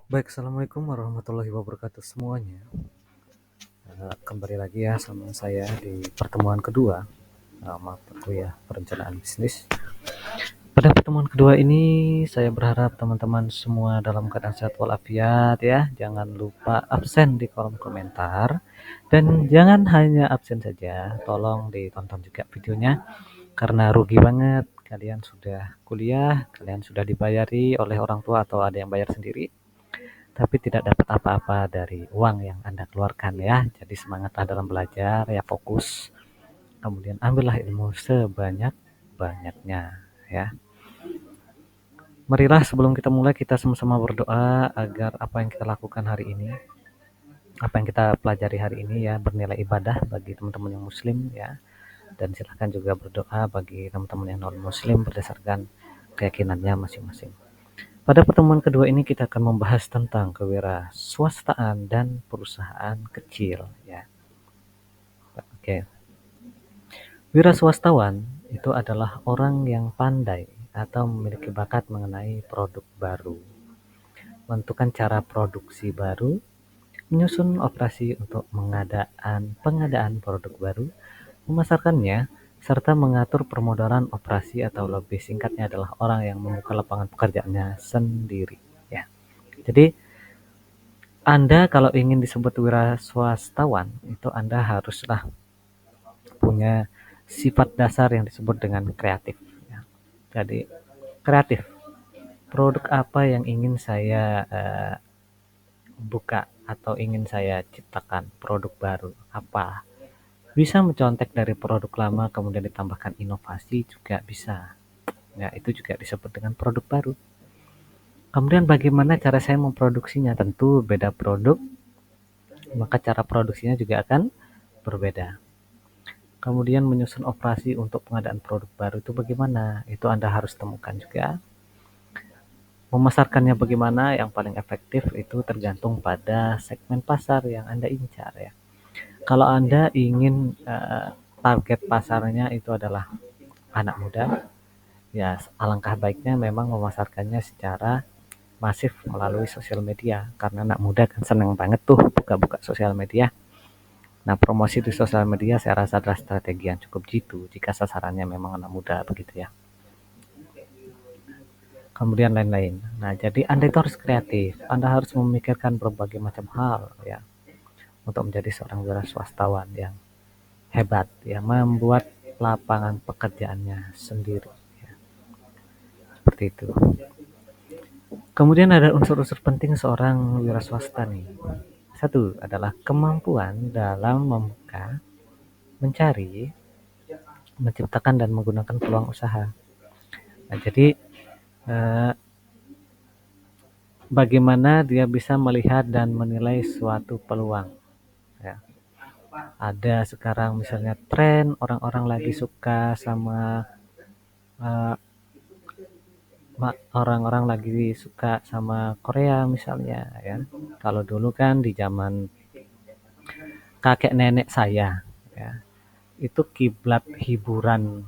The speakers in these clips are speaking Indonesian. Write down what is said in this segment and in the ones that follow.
Baik, assalamualaikum warahmatullahi wabarakatuh semuanya. Kembali lagi ya sama saya di pertemuan kedua mata kuliah perencanaan bisnis. Pada pertemuan kedua ini saya berharap teman-teman semua dalam keadaan sehat walafiat ya. Jangan lupa absen di kolom komentar dan jangan hanya absen saja, tolong ditonton juga videonya karena rugi banget. Kalian sudah kuliah, kalian sudah dibayari oleh orang tua atau ada yang bayar sendiri, tapi tidak dapat apa-apa dari uang yang Anda keluarkan ya. Jadi semangatlah dalam belajar ya, fokus. Kemudian ambillah ilmu sebanyak-banyaknya ya. Marilah sebelum kita mulai kita sama-sama berdoa agar apa yang kita lakukan hari ini, apa yang kita pelajari hari ini ya bernilai ibadah bagi teman-teman yang muslim ya. Dan silahkan juga berdoa bagi teman-teman yang non muslim berdasarkan keyakinannya masing-masing. Pada pertemuan kedua ini kita akan membahas tentang kewirausahaan dan perusahaan kecil ya. Oke. Wira swastawan itu adalah orang yang pandai atau memiliki bakat mengenai produk baru, menentukan cara produksi baru, menyusun operasi untuk pengadaan produk baru, memasarkannya, serta mengatur permodalan operasi atau lebih singkatnya adalah orang yang membuka lapangan pekerjaannya sendiri ya. Jadi Anda kalau ingin disebut wira swastawan itu Anda haruslah punya sifat dasar yang disebut dengan kreatif ya. Jadi kreatif, produk apa yang ingin saya buka atau ingin saya ciptakan, produk baru apa, bisa mencontek dari produk lama kemudian ditambahkan inovasi juga bisa ya, itu juga disebut dengan produk baru. Kemudian bagaimana cara saya memproduksinya, tentu beda produk maka cara produksinya juga akan berbeda. Kemudian menyusun operasi untuk pengadaan produk baru itu bagaimana, itu Anda harus temukan juga. Memasarkannya bagaimana yang paling efektif itu tergantung pada segmen pasar yang Anda incar ya. Kalau Anda ingin target pasarnya itu adalah anak muda, ya alangkah baiknya memang memasarkannya secara masif melalui sosial media, karena anak muda kan seneng banget tuh buka-buka sosial media. Nah, promosi di sosial media saya rasa adalah strategi yang cukup jitu jika sasarannya memang anak muda begitu ya. Kemudian lain-lain. Nah, jadi Anda itu harus kreatif. Anda harus memikirkan berbagai macam hal ya untuk menjadi seorang wira swastawan yang hebat, yang membuat lapangan pekerjaannya sendiri. Ya. Seperti itu. Kemudian ada unsur-unsur penting seorang wira swasta nih. Satu adalah kemampuan dalam membuka, mencari, menciptakan dan menggunakan peluang usaha. Nah, jadi bagaimana dia bisa melihat dan menilai suatu peluang. Ya. Ada sekarang misalnya tren orang-orang lagi suka sama uh, orang-orang lagi suka sama Korea misalnya ya. Kalau dulu kan di zaman kakek nenek saya ya, itu kiblat hiburan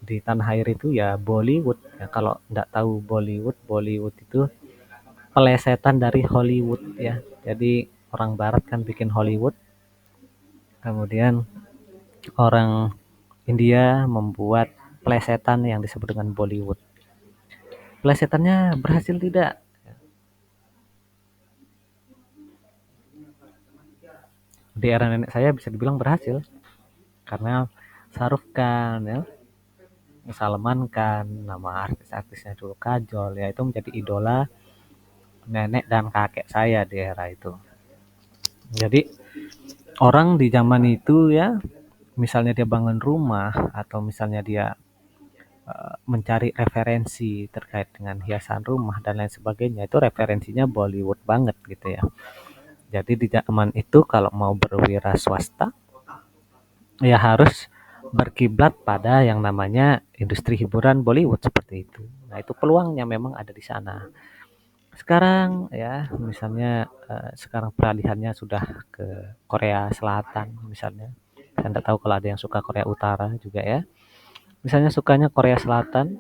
di tanah air itu ya Bollywood ya. Kalau nggak tahu Bollywood, Bollywood itu pelesetan dari Hollywood ya. Jadi orang barat kan bikin Hollywood, kemudian orang India membuat pelesetan yang disebut dengan Bollywood. Pelesetannya berhasil tidak? Di era nenek saya bisa dibilang berhasil karena Shahrukh Khan ya, Salman Khan, nama artis-artisnya dulu Kajol ya, itu menjadi idola nenek dan kakek saya di era itu. Jadi orang di zaman itu ya, misalnya dia bangun rumah atau misalnya dia mencari referensi terkait dengan hiasan rumah dan lain sebagainya, itu referensinya Bollywood banget gitu ya. Jadi di zaman itu kalau mau berwira swasta ya harus berkiblat pada yang namanya industri hiburan Bollywood seperti itu. Nah, itu peluangnya memang ada di sana. Sekarang ya, misalnya sekarang peralihannya sudah ke Korea Selatan misalnya. Saya tidak tahu kalau ada yang suka Korea Utara juga ya. Misalnya sukanya Korea Selatan,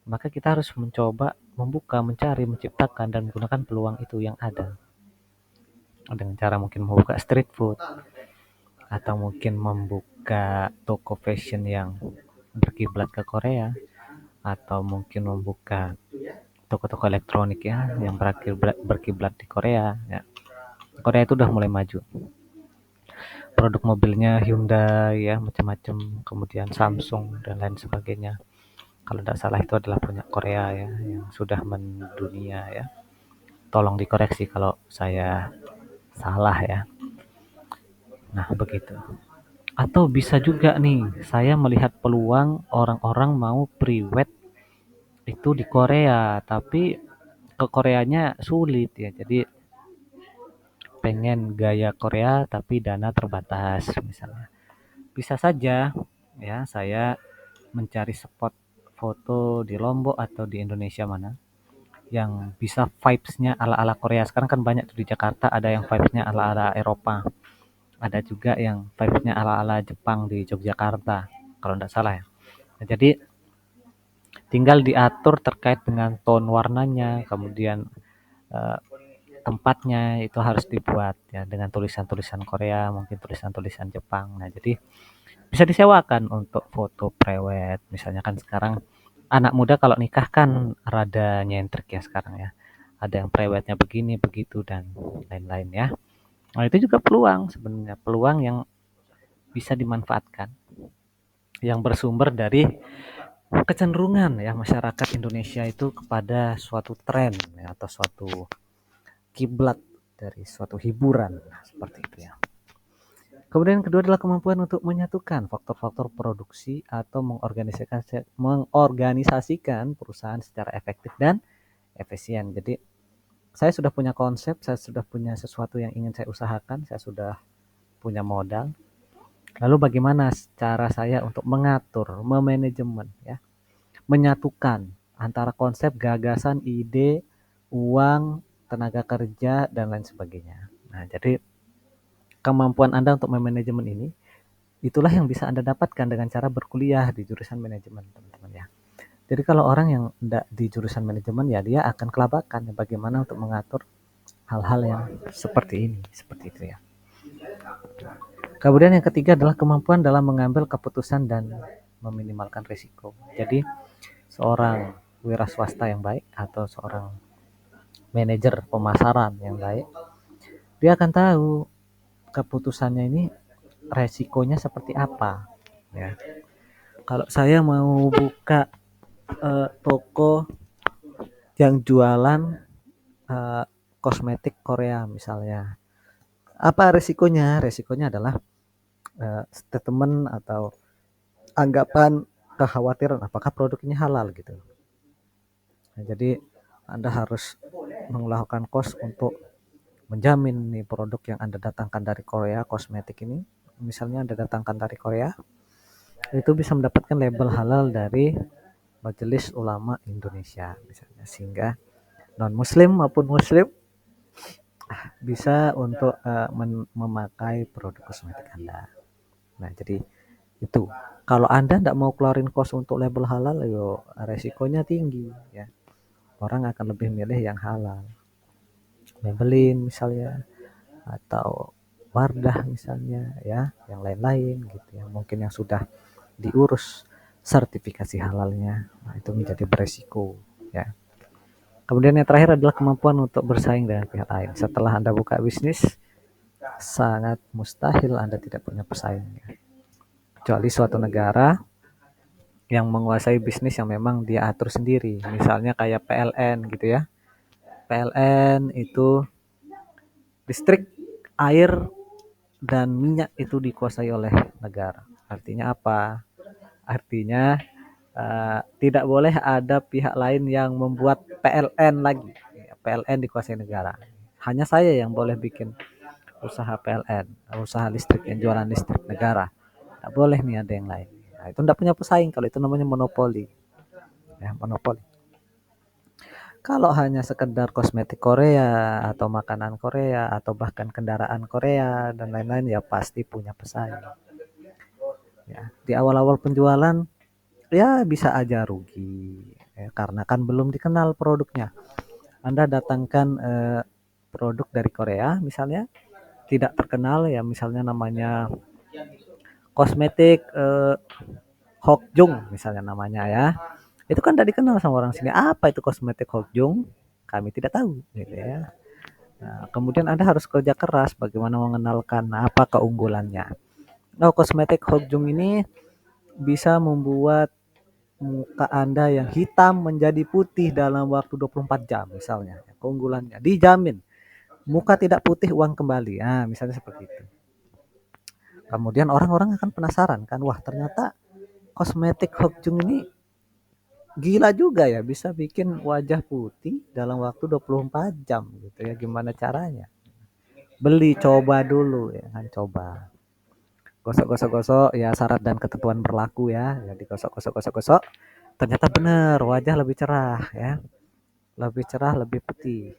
maka kita harus mencoba membuka, mencari, menciptakan dan menggunakan peluang itu yang ada dengan cara mungkin membuka street food atau mungkin membuka toko fashion yang berkiblat ke Korea atau mungkin membuka toko-toko elektronik ya yang berkiblat di Korea ya. Korea itu udah mulai maju. Produk mobilnya Hyundai ya macam-macam, kemudian Samsung dan lain sebagainya. Kalau tidak salah itu adalah punya Korea ya yang sudah mendunia ya. Tolong dikoreksi kalau saya salah ya. Nah, begitu. Atau bisa juga nih, saya melihat peluang orang-orang mau priwet itu di Korea, tapi ke Koreanya sulit ya. Jadi pengen gaya Korea tapi dana terbatas misalnya. Bisa saja ya saya mencari spot foto di Lombok atau di Indonesia mana yang bisa vibes-nya ala-ala Korea. Sekarang kan banyak tuh di Jakarta ada yang vibes-nya ala-ala Eropa. Ada juga yang vibes-nya ala-ala Jepang di Yogyakarta kalau tidak salah ya. Nah, jadi tinggal diatur terkait dengan tone warnanya, kemudian eh, tempatnya itu harus dibuat ya dengan tulisan-tulisan Korea, mungkin tulisan-tulisan Jepang. Nah, jadi bisa disewakan untuk foto prewed. Misalnya kan sekarang anak muda kalau nikah kan rada nyentrik ya sekarang ya. Ada yang prewednya begini, begitu dan lain-lain ya. Nah, itu juga peluang sebenarnya, peluang yang bisa dimanfaatkan yang bersumber dari kecenderungan ya masyarakat Indonesia itu kepada suatu tren ya, atau suatu kiblat dari suatu hiburan nah, seperti itu ya. Kemudian kedua adalah kemampuan untuk menyatukan faktor-faktor produksi atau mengorganisasikan perusahaan secara efektif dan efisien. Jadi saya sudah punya konsep, saya sudah punya sesuatu yang ingin saya usahakan, saya sudah punya modal. Lalu bagaimana cara saya untuk mengatur, memanajemen ya, menyatukan antara konsep, gagasan, ide, uang, tenaga kerja dan lain sebagainya. Nah, jadi kemampuan Anda untuk memanajemen ini itulah yang bisa Anda dapatkan dengan cara berkuliah di jurusan manajemen, teman-teman ya. Jadi kalau orang yang tidak di jurusan manajemen ya dia akan kelabakan ya, bagaimana untuk mengatur hal-hal yang seperti ini, seperti itu ya. Kemudian yang ketiga adalah kemampuan dalam mengambil keputusan dan meminimalkan risiko. Jadi seorang wira swasta yang baik atau seorang manajer pemasaran yang baik, dia akan tahu keputusannya ini resikonya seperti apa. Ya. Kalau saya mau buka toko yang jualan uh, kosmetik Korea misalnya, apa resikonya? Resikonya adalah statement atau anggapan kekhawatiran apakah produk ini halal gitu. Nah, jadi Anda harus melakukan cost untuk menjamin nih produk yang Anda datangkan dari Korea, kosmetik ini, misalnya Anda datangkan dari Korea, itu bisa mendapatkan label halal dari Majelis Ulama Indonesia misalnya, sehingga non muslim maupun muslim bisa untuk memakai produk kosmetik Anda. Nah, jadi itu. Kalau Anda tidak mau keluarin kos untuk label halal, yo resikonya tinggi ya. Orang akan lebih milih yang halal. Maybelline misalnya atau Wardah misalnya ya, yang lain-lain gitu ya. Mungkin yang sudah diurus sertifikasi halalnya. Nah, itu menjadi beresiko ya. Kemudian yang terakhir adalah kemampuan untuk bersaing dengan pihak lain. Setelah Anda buka bisnis, sangat mustahil Anda tidak punya pesaing. Kecuali suatu negara yang menguasai bisnis yang memang dia atur sendiri. Misalnya kayak PLN gitu ya. PLN itu listrik, air, dan minyak itu dikuasai oleh negara. Artinya apa? Artinya tidak boleh ada pihak lain yang membuat PLN lagi. PLN dikuasai negara. Hanya saya yang boleh bikin usaha PLN, usaha listrik yang jualan listrik negara. Tidak boleh nih ada yang lain. Nah, itu tidak punya pesaing kalau itu namanya monopoli. Ya, monopoli. Kalau hanya sekedar kosmetik Korea atau makanan Korea atau bahkan kendaraan Korea dan lain-lain ya pasti punya pesaing. Ya, di awal-awal penjualan ya bisa aja rugi ya, karena kan belum dikenal produknya. Anda datangkan produk dari Korea misalnya, tidak terkenal ya, misalnya namanya kosmetik Hokjung misalnya namanya ya. Itu kan tidak dikenal sama orang sini. Apa itu kosmetik Hokjung? Kami tidak tahu gitu ya. Nah, kemudian Anda harus kerja keras bagaimana mengenalkan apa keunggulannya. Oh, kosmetik Hokjung ini bisa membuat muka Anda yang hitam menjadi putih dalam waktu 24 jam misalnya. Keunggulannya dijamin. Muka tidak putih, uang kembali. Nah, misalnya seperti itu. Kemudian orang-orang akan penasaran kan, wah ternyata kosmetik Hokjung ini gila juga ya, bisa bikin wajah putih dalam waktu 24 jam gitu ya. Gimana caranya? Beli, coba dulu ya kan, coba. Gosok-gosok-gosok ya, syarat dan ketentuan berlaku ya. Ya digosok-gosok-gosok-gosok. Ternyata benar, wajah lebih cerah ya. Lebih cerah, lebih putih.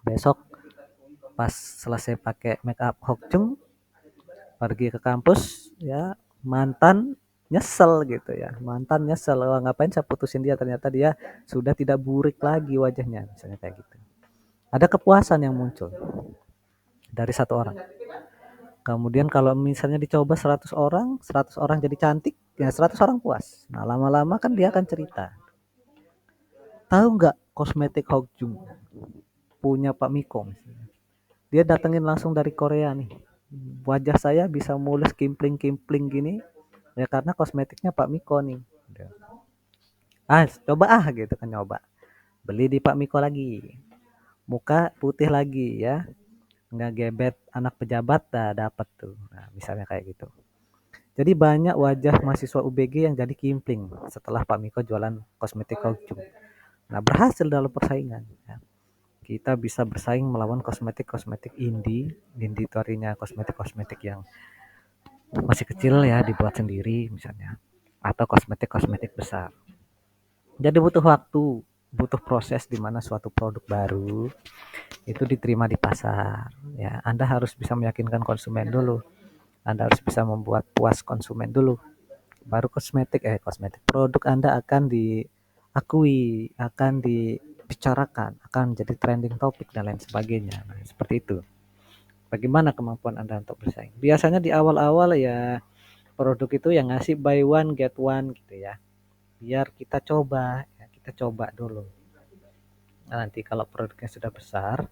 Besok pas selesai pakai make up Hokjung, pergi ke kampus ya, mantan nyesel gitu ya, mantan nyesel, oh, ngapain saya putusin dia, ternyata dia sudah tidak burik lagi wajahnya misalnya kayak gitu. Ada kepuasan yang muncul dari satu orang. Kemudian kalau misalnya dicoba 100 orang, 100 orang jadi cantik, ya 100 orang puas. Nah lama-lama kan dia akan cerita, tahu nggak kosmetik Hokjung punya Pak Miko misalnya. Dia datengin langsung dari Korea nih, wajah saya bisa mulus kimpling-kimpling gini ya karena kosmetiknya Pak Miko nih. Coba gitu kan, nyoba. Beli di Pak Miko lagi. Muka putih lagi ya. Nggak gebet anak pejabat, dah dapat tuh. Nah, misalnya kayak gitu. Jadi banyak wajah mahasiswa UBG yang jadi kimpling setelah Pak Miko jualan kosmetik Hokjung. Nah, berhasil dalam persaingan. Ya. Kita bisa bersaing melawan kosmetik-kosmetik indie. Indie itu artinya kosmetik-kosmetik yang masih kecil ya, dibuat sendiri misalnya. Atau kosmetik-kosmetik besar. Jadi butuh waktu, butuh proses di mana suatu produk baru itu diterima di pasar. Ya, Anda harus bisa meyakinkan konsumen dulu. Anda harus bisa membuat puas konsumen dulu. Baru kosmetik produk Anda akan diakui, akan dibicarakan, akan jadi trending topik dan lain sebagainya. Nah, seperti itu. Bagaimana kemampuan Anda untuk bersaing? Biasanya di awal-awal ya produk itu yang ngasih buy one get one gitu ya. Biar kita coba, ya, kita coba dulu. Nah, nanti kalau produknya sudah besar,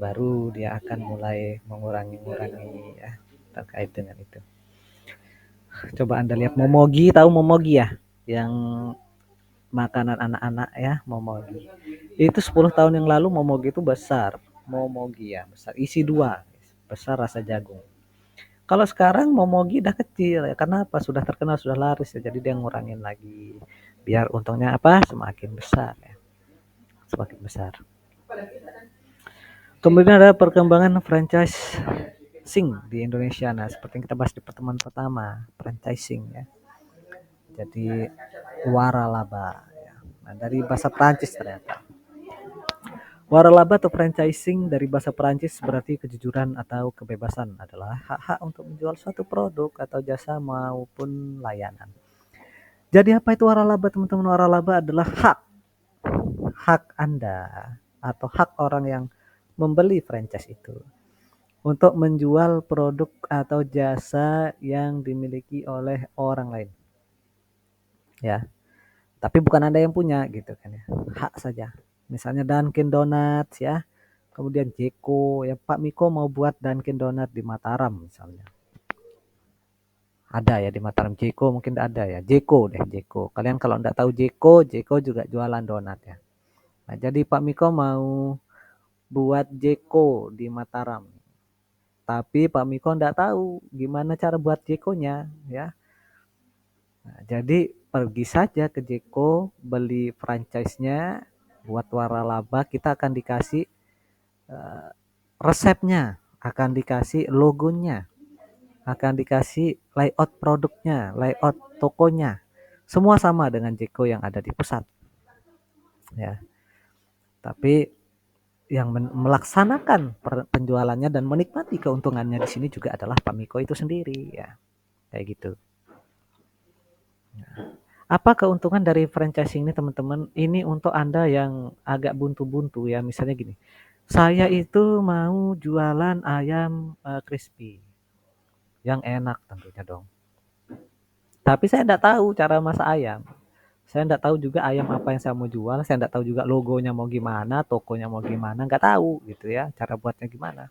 baru dia akan mulai mengurangi ya terkait dengan itu. Coba Anda lihat Momogi, tahu Momogi ya? Yang makanan anak-anak ya, Momogi. Itu 10 tahun yang lalu Momogi itu besar. Momogi ya, besar. Isi 2, besar rasa jagung. Kalau sekarang Momogi udah kecil ya, karena apa? Sudah terkenal, sudah laris ya. Jadi dia ngurangin lagi. Biar untungnya apa? Semakin besar ya. Semakin besar. Kemudian ada perkembangan franchising di Indonesia. Nah, seperti yang kita bahas di pertemuan pertama, franchising ya. Jadi waralaba ya. Nah, dari bahasa Prancis ternyata. Waralaba atau franchising dari bahasa Prancis berarti kejujuran atau kebebasan, adalah hak-hak untuk menjual suatu produk atau jasa maupun layanan. Jadi apa itu waralaba, teman-teman? Waralaba adalah hak Anda atau hak orang yang membeli franchise itu untuk menjual produk atau jasa yang dimiliki oleh orang lain. Ya, tapi bukan Anda yang punya gitu kan ya. Hak saja. Misalnya Dunkin Donuts ya. Kemudian Jeko, ya Pak Miko mau buat Dunkin Donat di Mataram misalnya. Ada ya di Mataram, Jeko mungkin ada ya. Jeko deh, Jeko. Kalian kalau enggak tahu Jeko, Jeko juga jualan donat ya. Nah, jadi Pak Miko mau buat Jeko di Mataram. Tapi Pak Miko enggak tahu gimana cara buat Jekonya ya. Nah, jadi pergi saja ke Jeko, beli franchise-nya, buat waralaba, kita akan dikasih resepnya, akan dikasih logonya, akan dikasih layout produknya, layout tokonya. Semua sama dengan Jeko yang ada di pusat. Ya. Tapi yang melaksanakan penjualannya dan menikmati keuntungannya di sini juga adalah Pak Miko itu sendiri ya. Kayak gitu. Apa keuntungan dari franchising ini teman-teman? Ini untuk Anda yang agak buntu-buntu ya, misalnya gini. Saya itu mau jualan ayam crispy yang enak tentunya dong. Tapi saya enggak tahu cara masak ayam. Saya enggak tahu juga ayam apa yang saya mau jual. Saya enggak tahu juga logonya mau gimana, tokonya mau gimana, enggak tahu gitu ya, cara buatnya gimana.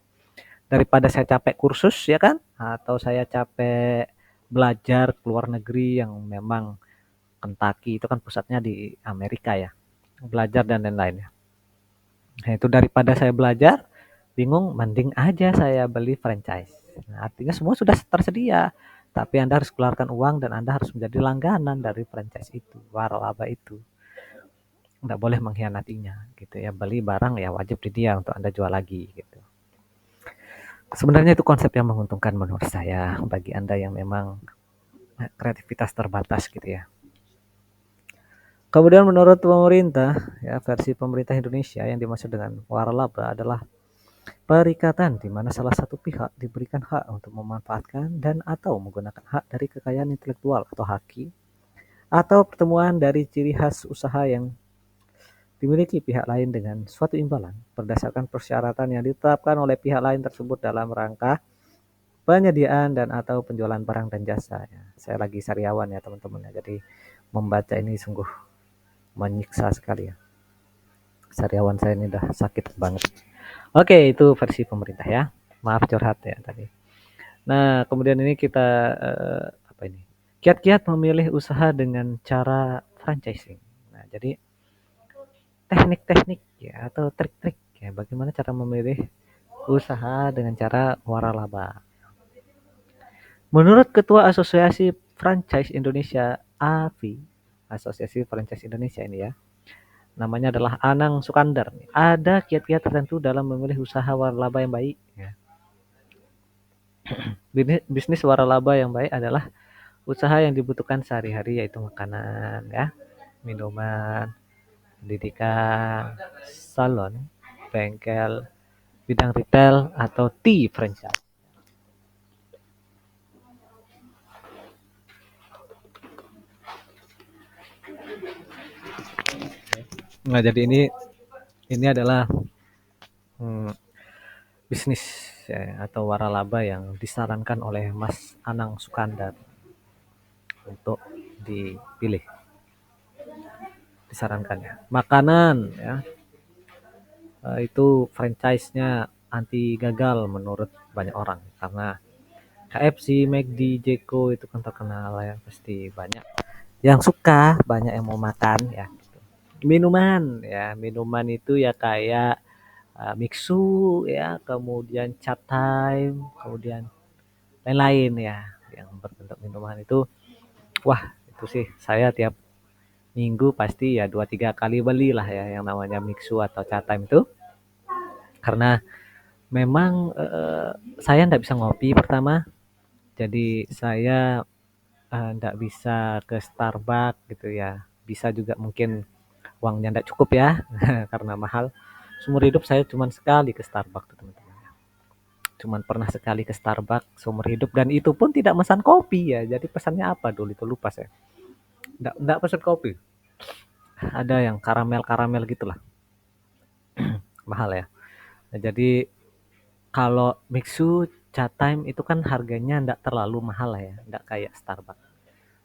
Daripada saya capek kursus ya kan, atau saya capek belajar ke luar negeri yang memang Kentucky itu kan pusatnya di Amerika ya, belajar dan lain-lain ya. Nah, itu daripada saya belajar bingung, mending aja saya beli franchise. Nah, artinya semua sudah tersedia, tapi Anda harus keluarkan uang dan Anda harus menjadi langganan dari franchise itu, waralaba itu. Nggak boleh mengkhianatinya gitu ya. Beli barang ya wajib di dia untuk Anda jual lagi gitu. Sebenarnya itu konsep yang menguntungkan menurut saya bagi Anda yang memang kreativitas terbatas gitu ya. Kemudian menurut pemerintah, ya versi pemerintah Indonesia yang dimaksud dengan waralaba adalah perikatan di mana salah satu pihak diberikan hak untuk memanfaatkan dan atau menggunakan hak dari kekayaan intelektual atau haki atau pertemuan dari ciri khas usaha yang dimiliki pihak lain dengan suatu imbalan berdasarkan persyaratan yang ditetapkan oleh pihak lain tersebut dalam rangka penyediaan dan atau penjualan barang dan jasa. Ya, saya lagi sariawan ya teman-teman ya, jadi membaca ini sungguh menyiksa sekali ya. Sariawan saya ini udah sakit banget. Oke, itu versi pemerintah ya. Maaf curhat ya tadi. Nah, kemudian ini kita apa ini? Kiat-kiat memilih usaha dengan cara franchising. Nah, jadi teknik-teknik ya atau trik-trik ya bagaimana cara memilih usaha dengan cara waralaba. Menurut Ketua Asosiasi Franchise Indonesia AFI, Asosiasi Franchise Indonesia ini ya, namanya adalah Anang Sukandar. Ada kiat-kiat tertentu dalam memilih usaha waralaba yang baik. Ya. Bisnis waralaba yang baik adalah usaha yang dibutuhkan sehari-hari yaitu makanan, ya, minuman, pendidikan, salon, bengkel, bidang retail atau tea franchise. Nah, jadi ini adalah hmm, bisnis ya, atau waralaba yang disarankan oleh Mas Anang Sukandar untuk dipilih, disarankan ya. Makanan ya, itu franchise-nya anti gagal menurut banyak orang karena KFC, McD, Jeko itu kan terkenal ya, pasti banyak yang suka, banyak yang mau makan ya. Minuman ya, minuman itu ya kayak Mixu ya, kemudian Chat Time, kemudian lain-lain ya yang berbentuk minuman itu. Wah, itu sih saya tiap minggu pasti ya 2-3 kali beli lah ya yang namanya Mixu atau Chat Time itu karena memang saya nggak bisa ngopi pertama, jadi saya nggak bisa ke Starbucks gitu ya. Bisa juga mungkin uangnya nggak cukup ya karena mahal. Seumur hidup saya cuma sekali ke Starbucks tuh teman-teman. Cuman pernah sekali ke Starbucks seumur hidup dan itu pun tidak pesan kopi ya. Jadi pesannya apa dulu itu lupa saya. Nggak pesan kopi. Ada yang karamel-karamel gitulah. Mahal ya. Nah, jadi kalau Mixu Chat Time itu kan harganya nggak terlalu mahal lah ya. Nggak kayak Starbucks.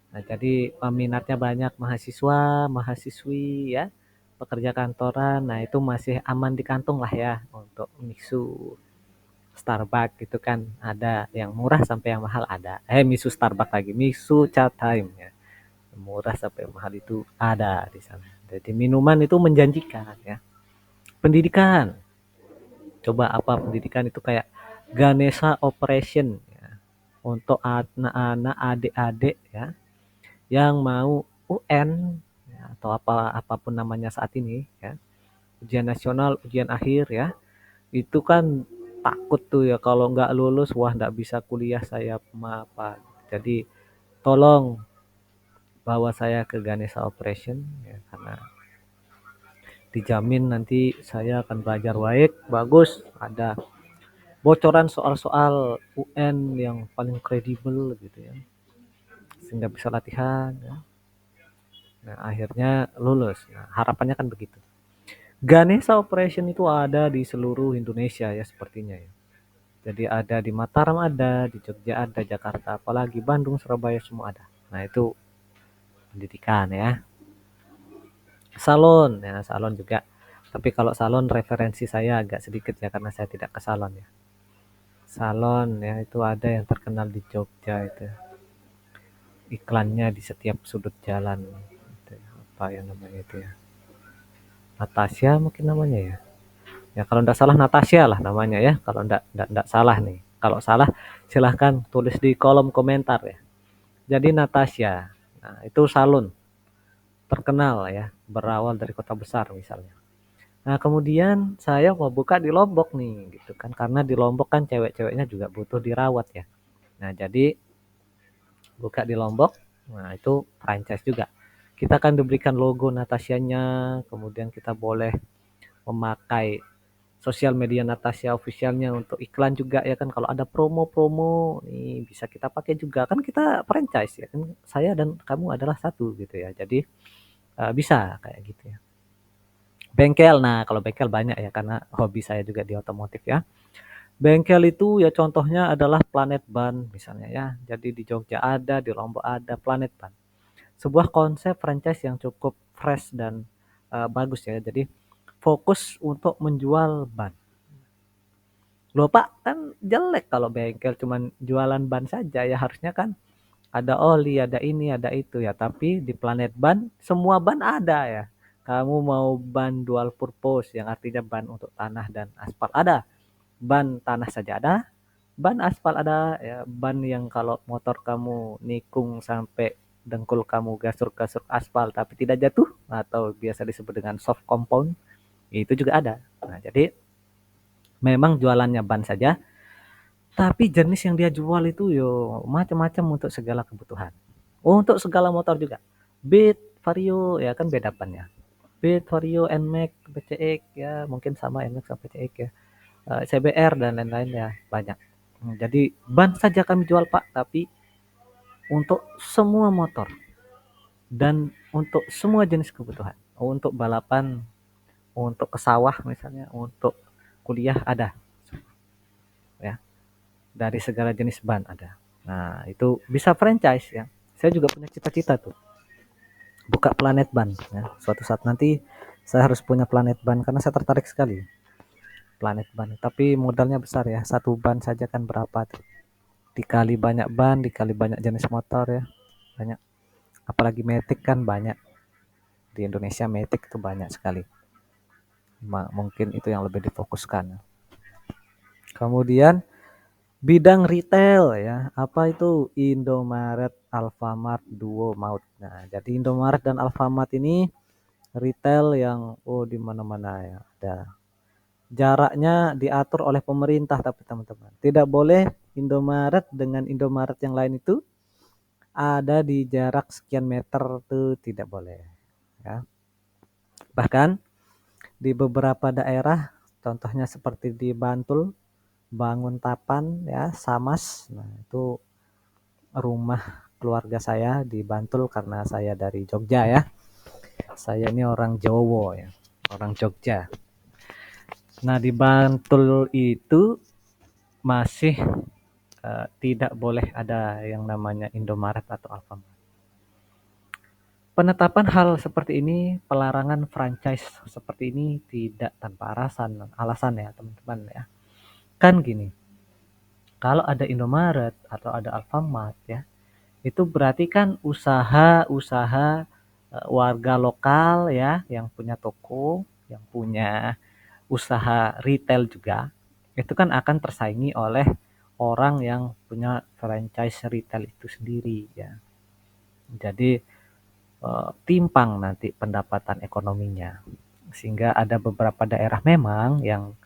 Nah, jadi peminatnya banyak mahasiswa, mahasiswi ya, pekerja kantoran. Nah, itu masih aman di kantong lah ya untuk Mixu, Starbucks gitu kan. Ada yang murah sampai yang mahal ada. Mixu Starbucks lagi, Mixu Chat Time ya. Murah sampai mahal itu ada di sana. Jadi minuman itu menjanjikan ya. Pendidikan. Coba apa pendidikan itu kayak Ganesha Operation ya. Untuk anak-anak adik-adik ya yang mau UN ya, atau apapun namanya saat ini ya, ujian nasional, ujian akhir ya, itu kan takut tuh ya kalau nggak lulus, wah nggak bisa kuliah saya apa. Jadi tolong bawa saya ke Ganesha Operation ya, karena dijamin nanti saya akan belajar baik, bagus, ada bocoran soal-soal UN yang paling kredibel gitu ya, sehingga bisa latihan ya. Nah, akhirnya lulus. Nah, harapannya kan begitu. Ganesha Operation itu ada di seluruh Indonesia ya sepertinya ya. Jadi ada di Mataram ada, di Jogja ada, Jakarta, apalagi Bandung, Surabaya semua ada. Nah, itu pendidikan ya. Salon, ya salon juga. Tapi kalau salon referensi saya agak sedikit ya karena saya tidak ke salon ya. Salon ya itu ada yang terkenal di Jogja itu. Iklannya di setiap sudut jalan. Itu ya. Apa yang namanya itu ya? Natasha mungkin namanya ya. Ya kalau enggak salah Natasha lah namanya ya. Kalau enggak salah nih. Kalau salah silahkan tulis di kolom komentar ya. Jadi Natasha. Nah, itu salon terkenal ya, berawal dari kota besar misalnya. Nah, kemudian saya mau buka di Lombok nih, gitu kan. Karena di Lombok kan cewek-ceweknya juga butuh dirawat ya. Nah, jadi buka di Lombok, nah itu franchise juga. Kita akan diberikan logo Natasianya, kemudian kita boleh memakai sosial media Natasha officialnya untuk iklan juga ya kan. Kalau ada promo-promo nih bisa kita pakai juga kan kita franchise ya kan. Saya dan kamu adalah satu gitu ya. Jadi bisa kayak gitu ya. Bengkel, nah kalau bengkel banyak ya karena hobi saya juga di otomotif ya. Bengkel itu ya contohnya adalah Planet Ban misalnya ya. Jadi di Jogja ada, di Lombok ada Planet Ban. Sebuah konsep franchise yang cukup fresh dan bagus ya. Jadi fokus untuk menjual ban. Loh Pak, kan jelek kalau bengkel cuman jualan ban saja ya harusnya kan ada oli, ada ini, ada itu ya. Tapi di Planet Ban semua ban ada ya. Kamu mau ban dual purpose yang artinya ban untuk tanah dan aspal ada. Ban tanah saja ada, ban aspal ada ya. Ban yang kalau motor kamu nikung sampai dengkul kamu gasur-gasur aspal tapi tidak jatuh atau biasa disebut dengan soft compound itu juga ada. Nah, jadi memang jualannya ban saja, tapi jenis yang dia jual itu yo macam-macam untuk segala kebutuhan. Untuk segala motor juga. Beat, Vario ya kan beda ban ya. Beat, Vario, NMAX, PCX ya mungkin sama NMAX sama PCX ya. CBR dan lain-lain ya banyak. Jadi ban saja kami jual Pak, tapi untuk semua motor dan untuk semua jenis kebutuhan. Untuk balapan, untuk ke sawah misalnya, untuk kuliah ada ya. Dari segala jenis ban ada. Nah, itu bisa franchise ya. Saya juga punya cita-cita tuh buka Planet Ban ya. Suatu saat nanti saya harus punya Planet Ban karena saya tertarik sekali Planet Ban. Tapi modalnya besar ya. Satu ban saja kan berapa tuh? Dikali banyak ban, dikali banyak jenis motor ya. Banyak. Apalagi Matic kan banyak. Di Indonesia Matic itu banyak sekali. Mungkin itu yang lebih difokuskan. Kemudian bidang retail ya. Apa itu? Indomaret, Alfamart, Duo, Maut. Nah, jadi Indomaret dan Alfamart ini retail yang di mana-mana ya. Ada jaraknya diatur oleh pemerintah tapi teman-teman. Tidak boleh Indomaret dengan Indomaret yang lain itu ada di jarak sekian meter tuh tidak boleh ya. Bahkan di beberapa daerah contohnya seperti di Bantul, Banguntapan ya, Samas. Nah, itu rumah keluarga saya di Bantul karena saya dari Jogja ya. Saya ini orang Jawa ya, orang Jogja. Nah, di Bantul itu masih tidak boleh ada yang namanya Indomaret atau Alfamart. Penetapan hal seperti ini, pelarangan franchise seperti ini tidak tanpa alasan ya teman-teman ya. Kan gini, kalau ada Indomaret atau ada Alfamart ya, itu berarti kan usaha-usaha warga lokal ya yang punya toko, yang punya usaha retail juga, itu kan akan tersaingi oleh orang yang punya franchise retail itu sendiri ya. Jadi timpang nanti pendapatan ekonominya. Sehingga ada beberapa daerah memang yang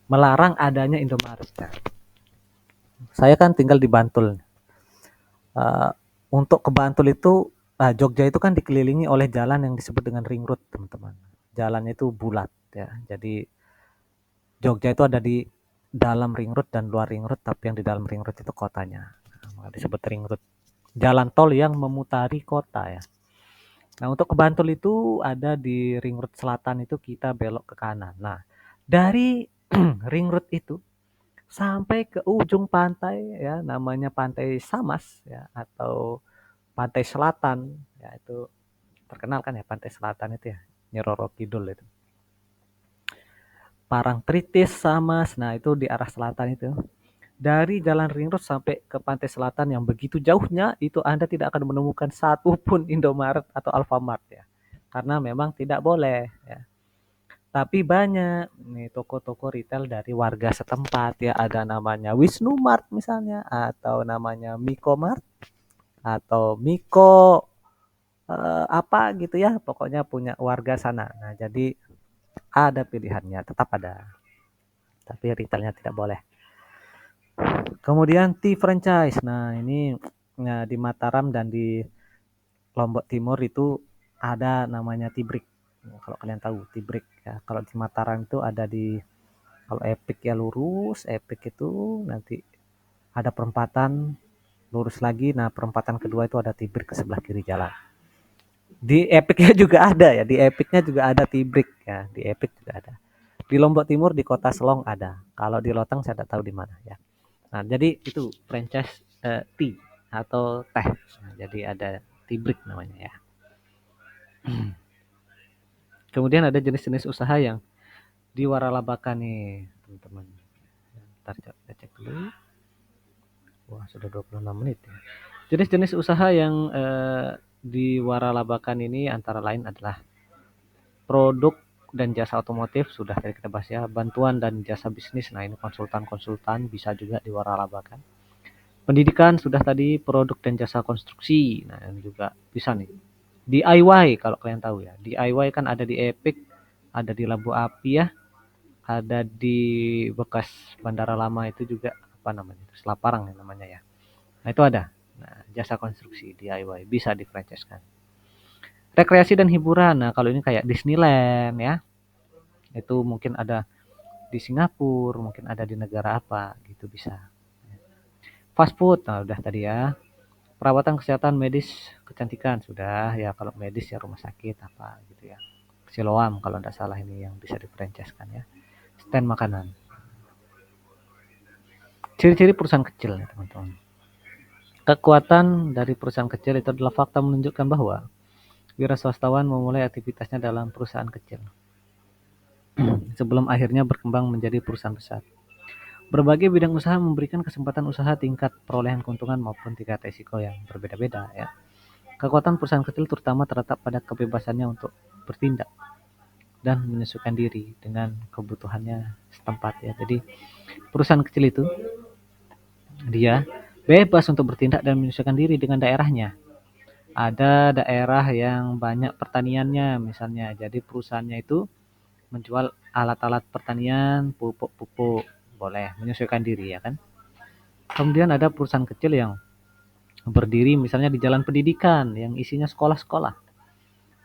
melarang adanya Indomaret. Nah, saya kan tinggal di Bantul. Uh, untuk ke Bantul itu, Jogja itu kan dikelilingi oleh jalan yang disebut dengan ring road, teman-teman. Jalannya itu bulat ya. Jadi Jogja itu ada di dalam ring road dan luar ring road, tapi yang di dalam ring road itu kotanya. Nah, disebut ring road. Jalan tol yang memutari kota ya. Nah, untuk ke Bantul itu ada di Ring Road Selatan itu kita belok ke kanan. Nah, dari Ring Road itu sampai ke ujung pantai ya, namanya Pantai Samas ya, atau Pantai Selatan ya, itu terkenal kan ya Pantai Selatan itu ya, Nyi Roro Kidul itu. Parangtritis, Samas, nah itu di arah selatan itu. Dari Jalan Ring Road sampai ke Pantai Selatan yang begitu jauhnya, itu Anda tidak akan menemukan satu pun Indomaret atau Alfamart ya. Karena memang tidak boleh ya. Tapi banyak nih toko-toko retail dari warga setempat ya, ada namanya Wisnu Mart misalnya, atau namanya Miko Mart, atau Miko apa gitu ya, pokoknya punya warga sana. Nah, jadi ada pilihannya, tetap ada. Tapi retailnya tidak boleh. Kemudian T franchise. Nah, ini nah, di Mataram dan di Lombok Timur itu ada namanya Tibrik. Nah, kalau kalian tahu Tibrik ya. Kalau di Mataram itu ada di, kalau Epic ya lurus, Epic itu nanti ada perempatan lurus lagi. Nah, perempatan kedua itu ada Tibrik ke sebelah kiri jalan. Di Epicnya juga ada ya, di Epicnya juga ada Tibrik ya, di Epic juga ada. Di Lombok Timur di Kota Selong ada. Kalau di Loteng saya tidak tahu di mana ya. Nah, jadi itu franchise tea atau teh. Nah, jadi ada Tibrik namanya ya. Kemudian ada jenis-jenis usaha yang diwaralabakan nih, teman-teman. Bentar, kita cek dulu. Wah, sudah 26 menit ya. Jenis-jenis usaha yang diwaralabakan ini antara lain adalah produk dan jasa otomotif, sudah tadi kita bahas ya. Bantuan dan jasa bisnis, nah ini konsultan-konsultan bisa juga diwaralabakan. Pendidikan sudah tadi, produk dan jasa konstruksi, nah ini juga bisa nih. DIY kalau kalian tahu ya, DIY kan ada di Epic, ada di Labu Api ya, ada di bekas Bandara Lama itu juga, apa namanya, Selaparang ya namanya ya. Nah itu ada. Nah, jasa konstruksi DIY bisa di franchise kan. Rekreasi dan hiburan, nah kalau ini kayak Disneyland ya, itu mungkin ada di Singapura, mungkin ada di negara apa gitu bisa. Fast food, nah udah tadi ya. Perawatan kesehatan medis, kecantikan sudah ya, kalau medis ya rumah sakit apa gitu ya. Siloam kalau tidak salah ini yang bisa di franchise kan ya. Stand makanan. Ciri-ciri perusahaan kecil ya teman-teman. Kekuatan dari perusahaan kecil itu adalah fakta menunjukkan bahwa wira swastawan memulai aktivitasnya dalam perusahaan kecil sebelum akhirnya berkembang menjadi perusahaan besar. Berbagai bidang usaha memberikan kesempatan usaha tingkat perolehan keuntungan maupun tingkat risiko yang berbeda-beda ya. Kekuatan perusahaan kecil terutama terletak pada kebebasannya untuk bertindak dan menyesuaikan diri dengan kebutuhannya setempat ya. Jadi perusahaan kecil itu dia bebas untuk bertindak dan menyesuaikan diri dengan daerahnya. Ada daerah yang banyak pertaniannya misalnya, jadi perusahaannya itu menjual alat-alat pertanian, pupuk-pupuk, boleh menyesuaikan diri ya kan. Kemudian ada perusahaan kecil yang berdiri misalnya di jalan pendidikan yang isinya sekolah-sekolah,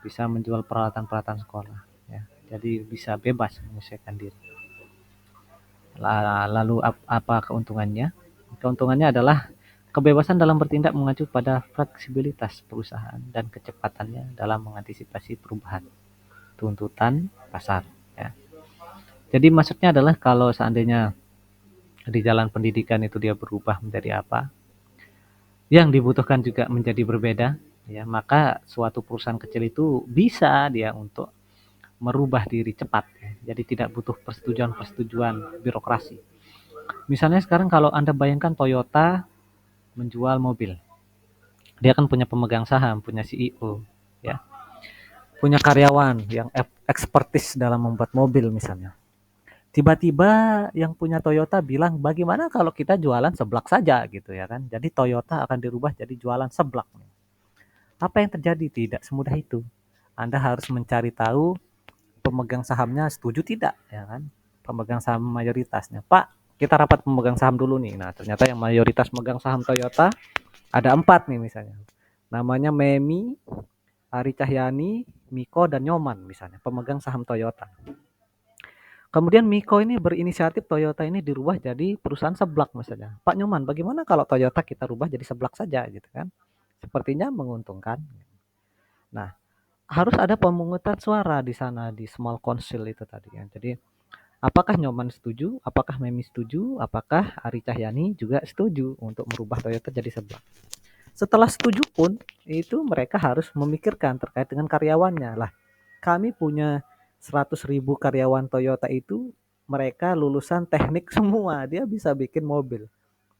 bisa menjual peralatan-peralatan sekolah ya. Jadi bisa bebas menyesuaikan diri. Lalu apa keuntungannya? Keuntungannya adalah kebebasan dalam bertindak mengacu pada fleksibilitas perusahaan dan kecepatannya dalam mengantisipasi perubahan tuntutan pasar ya. Jadi maksudnya adalah kalau seandainya di jalan pendidikan itu dia berubah menjadi apa, yang dibutuhkan juga menjadi berbeda ya, maka suatu perusahaan kecil itu bisa dia untuk merubah diri cepat ya. Jadi tidak butuh persetujuan birokrasi. Misalnya sekarang kalau Anda bayangkan Toyota menjual mobil, dia kan punya pemegang saham, punya CEO ya, punya karyawan yang ekspertis dalam membuat mobil misalnya. Tiba-tiba yang punya Toyota bilang, bagaimana kalau kita jualan seblak saja gitu ya kan. Jadi Toyota akan dirubah jadi jualan seblak. Apa yang terjadi? Tidak semudah itu. Anda harus mencari tahu pemegang sahamnya setuju tidak ya kan. Pemegang saham mayoritasnya. Pak, kita rapat pemegang saham dulu nih. Nah, ternyata yang mayoritas megang saham Toyota ada 4 nih misalnya. Namanya Memi, Ari Cahyani, Miko, dan Nyoman misalnya. Pemegang saham Toyota. Kemudian Miko ini berinisiatif Toyota ini dirubah jadi perusahaan seblak misalnya. Pak Nyoman, bagaimana kalau Toyota kita rubah jadi seblak saja gitu kan? Sepertinya menguntungkan. Nah, harus ada pemungutan suara di sana di small council itu tadi ya. Jadi apakah Nyoman setuju? Apakah Memi setuju? Apakah Ari Cahyani juga setuju untuk merubah Toyota jadi seblak? Setelah setuju pun itu mereka harus memikirkan terkait dengan karyawannya lah. Kami punya 100.000 karyawan Toyota itu mereka lulusan teknik semua. Dia bisa bikin mobil.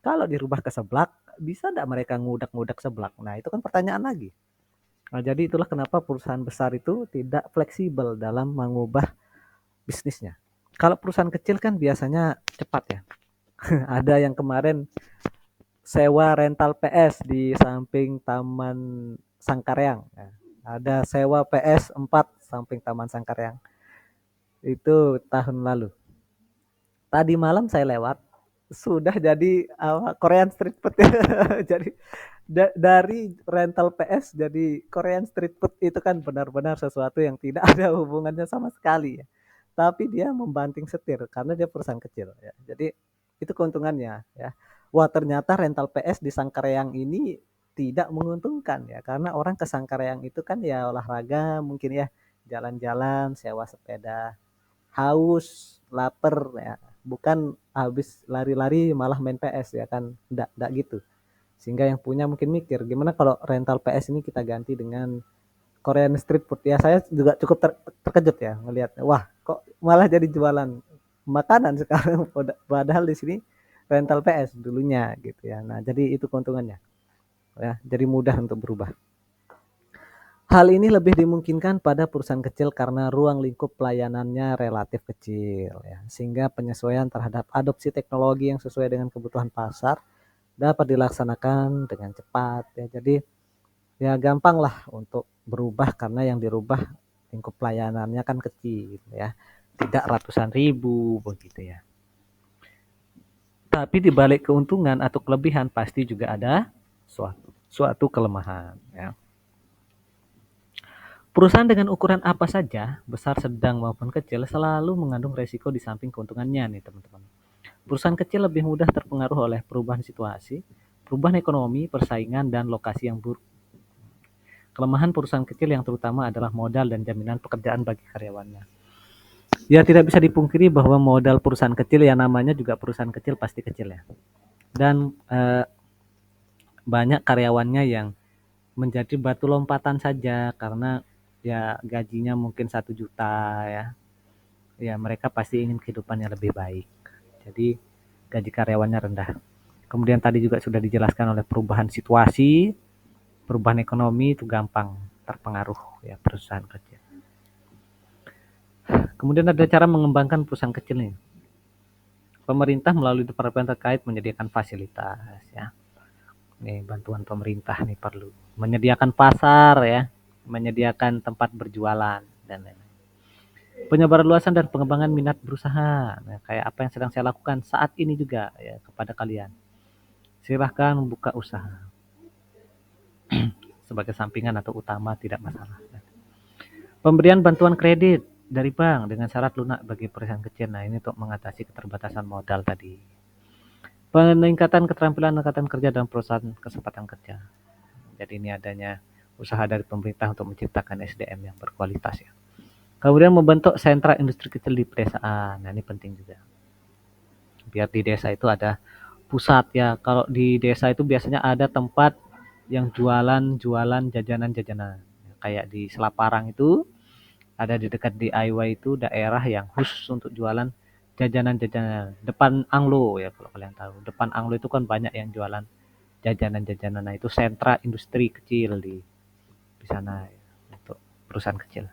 Kalau dirubah ke seblak, bisa enggak mereka ngudak-ngudak seblak? Nah, itu kan pertanyaan lagi. Nah, jadi itulah kenapa perusahaan besar itu tidak fleksibel dalam mengubah bisnisnya. Kalau perusahaan kecil kan biasanya cepat ya. Ada yang kemarin sewa rental PS di samping Taman Sangkareang. Nah, ada sewa PS 4 samping Taman Sangkareang. Itu tahun lalu. Tadi malam saya lewat, sudah jadi Korean street food. Jadi dari rental PS jadi Korean street food itu kan benar-benar sesuatu yang tidak ada hubungannya sama sekali ya. Tapi dia membanting setir karena dia perusahaan kecil ya. Jadi itu keuntungannya ya. Wah, ternyata rental PS di Sangkareang ini tidak menguntungkan ya karena orang ke Sangkareang itu kan ya olahraga mungkin ya, jalan-jalan, sewa sepeda, haus, lapar ya. Bukan habis lari-lari malah main PS ya kan. Enggak gitu. Sehingga yang punya mungkin mikir, gimana kalau rental PS ini kita ganti dengan Korean street food. Ya saya juga cukup terkejut ya melihat, wah kok malah jadi jualan makanan sekarang padahal di sini rental PS dulunya gitu ya. Nah, jadi itu keuntungannya. Ya, jadi mudah untuk berubah. Hal ini lebih dimungkinkan pada perusahaan kecil karena ruang lingkup pelayanannya relatif kecil ya, sehingga penyesuaian terhadap adopsi teknologi yang sesuai dengan kebutuhan pasar dapat dilaksanakan dengan cepat ya. Jadi ya gampang lah untuk berubah karena yang dirubah lingkup pelayanannya kan kecil ya. Tidak ratusan ribu begitu ya. Tapi di balik keuntungan atau kelebihan pasti juga ada suatu kelemahan ya. Perusahaan dengan ukuran apa saja, besar, sedang maupun kecil, selalu mengandung resiko di samping keuntungannya nih teman-teman. Perusahaan kecil lebih mudah terpengaruh oleh perubahan situasi, perubahan ekonomi, persaingan, dan lokasi yang buruk. Kelemahan perusahaan kecil yang terutama adalah modal dan jaminan pekerjaan bagi karyawannya. Ya tidak bisa dipungkiri bahwa modal perusahaan kecil yang namanya juga perusahaan kecil pasti kecil ya. Dan banyak karyawannya yang menjadi batu lompatan saja karena ya gajinya mungkin 1 juta ya. Ya mereka pasti ingin kehidupannya lebih baik. Jadi gaji karyawannya rendah. Kemudian tadi juga sudah dijelaskan oleh perubahan situasi, perubahan ekonomi itu gampang terpengaruh ya perusahaan kecil. Kemudian ada cara mengembangkan perusahaan kecil nih. Pemerintah melalui departemen terkait menyediakan fasilitas ya. Nih bantuan pemerintah nih perlu. Menyediakan pasar ya, menyediakan tempat berjualan dan lain-lain. Penyebaran luasan dan pengembangan minat berusaha. Nah, kayak apa yang sedang saya lakukan saat ini juga ya kepada kalian. Silahkan membuka usaha. Sebagai sampingan atau utama tidak masalah. Pemberian bantuan kredit dari bank dengan syarat lunak bagi perusahaan kecil. Nah, ini untuk mengatasi keterbatasan modal tadi. Peningkatan keterampilan angkatan kerja dan perusahaan kesempatan kerja. Jadi ini adanya usaha dari pemerintah untuk menciptakan SDM yang berkualitas ya. Kemudian membentuk sentra industri kecil di pedesaan. Nah, ini penting juga. Biar di desa itu ada pusat ya. Kalau di desa itu biasanya ada tempat yang jualan jajanan-jajanan. Kayak di Selaparang itu ada di dekat DIY itu daerah yang khusus untuk jualan jajanan-jajanan. Depan Anglo ya kalau kalian tahu. Depan Anglo itu kan banyak yang jualan jajanan-jajanan. Nah, itu sentra industri kecil di sana ya, untuk perusahaan kecil.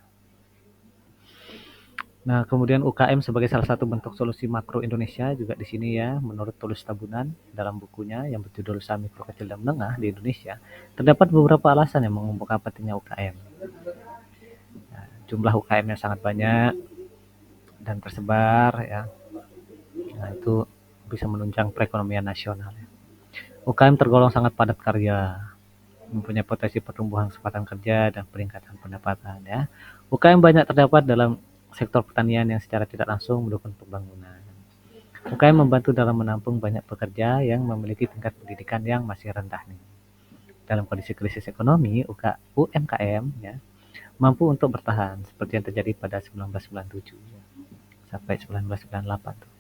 Nah, kemudian UKM sebagai salah satu bentuk solusi makro Indonesia juga di sini ya, menurut Tulus Tabunan dalam bukunya yang berjudul Usaha Mikro Kecil dan Menengah di Indonesia, terdapat beberapa alasan yang mengembangkan pentingnya UKM. Nah, jumlah UKM yang sangat banyak dan tersebar ya. Nah, itu bisa menunjang perekonomian nasional ya. UKM tergolong sangat padat karya, mempunyai potensi pertumbuhan kesempatan kerja dan peningkatan pendapatan ya. UKM banyak terdapat dalam sektor pertanian yang secara tidak langsung mendukung pembangunan. UKM membantu dalam menampung banyak pekerja yang memiliki tingkat pendidikan yang masih rendah nih. Dalam kondisi krisis ekonomi, UMKM ya mampu untuk bertahan seperti yang terjadi pada 1997 sampai 1998 tuh.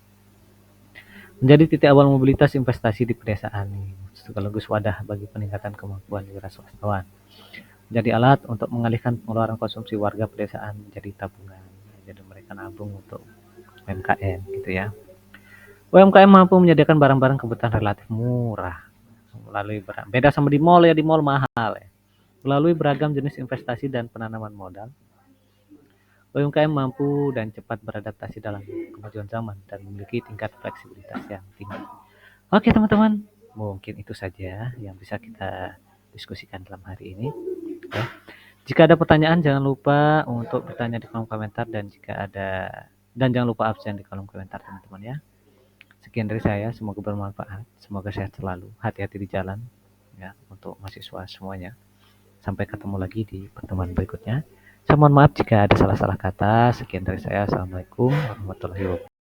Menjadi titik awal mobilitas investasi di pedesaan nih, sekaligus wadah bagi peningkatan kemampuan wira swastawan. Jadi alat untuk mengalihkan pengeluaran konsumsi warga pedesaan menjadi tabungan. Jadi mereka nabung untuk UMKM gitu ya. UMKM mampu menyediakan barang-barang kebutuhan relatif murah melalui beda sama di mall ya, di mall mahal ya. Melalui beragam jenis investasi dan penanaman modal, UMKM mampu dan cepat beradaptasi dalam kemajuan zaman dan memiliki tingkat fleksibilitas yang tinggi. Oke teman-teman, mungkin itu saja yang bisa kita diskusikan dalam hari ini. Ya. Jika ada pertanyaan jangan lupa untuk bertanya di kolom komentar dan jangan lupa absen di kolom komentar teman-teman ya. Sekian dari saya, semoga bermanfaat, semoga sehat selalu, hati-hati di jalan ya untuk mahasiswa semuanya. Sampai ketemu lagi di pertemuan berikutnya. Saya mohon maaf jika ada salah-salah kata. Sekian dari saya. Assalamualaikum warahmatullahi wabarakatuh.